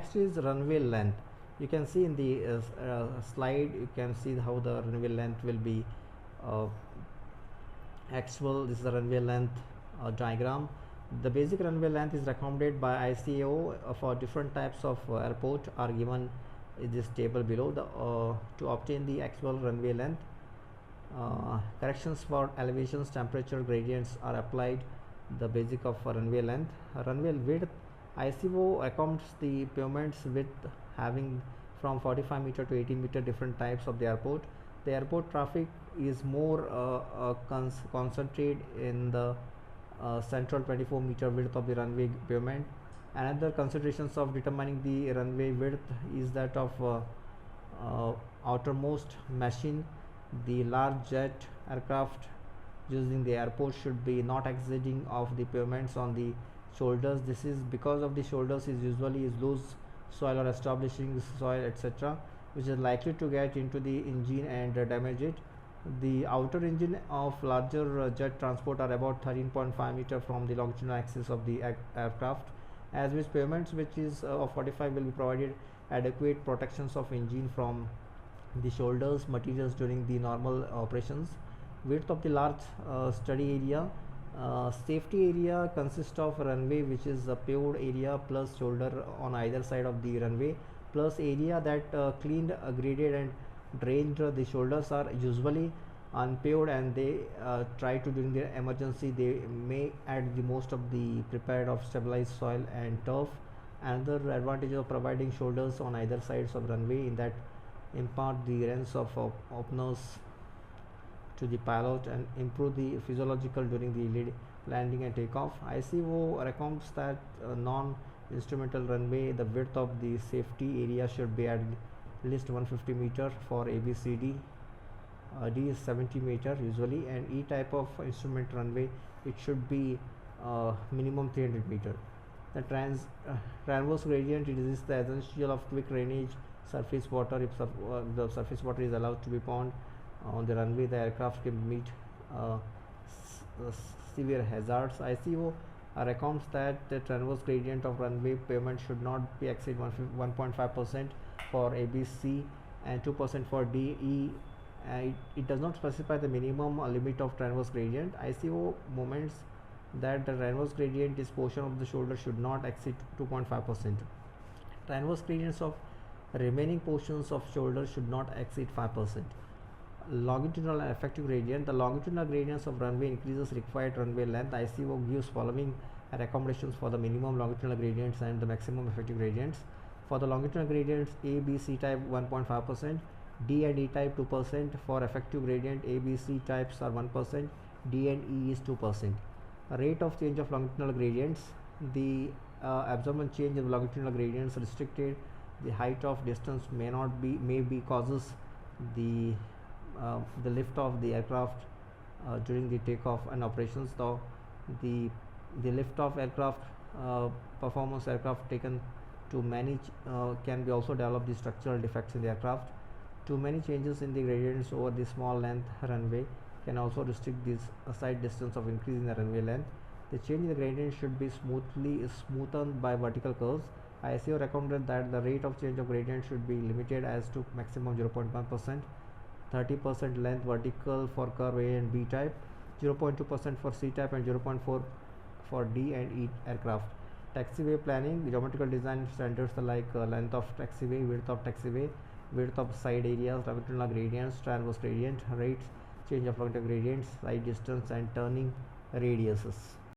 Next is runway length. You can see in the slide, you can see how the runway length will be uh, actual. This is the runway length diagram. The basic runway length is recommended by ICAO for different types of airport are given in this table below. To obtain the actual runway length, corrections for elevations, temperature gradients are applied. The basic of runway length. Runway width, ICAO accounts the pavements width having from 45 meter to 18 meter different types of the airport. The airport traffic is more concentrated in the central 24-meter width of the runway pavement. Another considerations of determining the runway width is that of outermost machine. The large jet aircraft using the airport should be not exceeding of the pavements on the shoulders. This is because of the shoulders is usually is loose soil or establishing soil, etc., which is likely to get into the engine and damage it. The outer engine of larger jet transport are about 13.5 meter from the longitudinal axis of the aircraft, as which pavements which is of 45 will be provided adequate protections of engine from the shoulders materials during the normal operations. Width of the large study area. Safety area consists of runway, which is a paved area, plus shoulder on either side of the runway, plus area that cleaned, graded and drained. The shoulders are usually unpaved, and they try to, during the emergency, they may add the most of the prepared of stabilized soil and turf. Another advantage of providing shoulders on either sides of runway in that impart the range of openers to the pilot and improve the physiological during the landing and takeoff. ICAO recommends that non-instrumental runway, the width of the safety area should be at least 150 meter for ABCD. D is 70 meter usually, and E type of instrument runway, it should be minimum 300 meter. The transverse gradient, it is the essential of quick drainage surface water. If the surface water is allowed to be pond on the runway, the aircraft can meet severe hazards. ICAO recommends that the transverse gradient of runway pavement should not be exceed 1.5% for ABC and 2% for DE. It does not specify the minimum limit of transverse gradient. ICAO moments that the transverse gradient is portion of the shoulder should not exceed 2.5%. Transverse gradients of remaining portions of shoulder should not exceed 5%. Longitudinal and effective gradient. The longitudinal gradients of runway increases required runway length. ICAO gives following recommendations for the minimum longitudinal gradients and the maximum effective gradients. For the longitudinal gradients, A, B, C type 1.5%, D and E type 2%. For effective gradient, A, B, C types are 1%, D and E is 2%. Rate of change of longitudinal gradients. The absorbent change of longitudinal gradients restricted. The height of distance may be causes the lift of the aircraft during the takeoff and operations. Though the lift of aircraft performance aircraft taken to manage can be also develop the structural defects in the aircraft. Too many changes in the gradients over the small length runway can also restrict this side distance of increase in the runway length. The change in the gradient should be smoothened by vertical curves. ICAO recommended that the rate of change of gradient should be limited as to maximum 0.1%, 30% length vertical for curve A and B type, 0.2% for C type, and 0.4 for D and E aircraft. Taxiway planning, geometrical design standards like length of taxiway, width of side areas, longitudinal gradients, transverse gradient, rates, change of longitudinal gradients, side distance, and turning radiuses.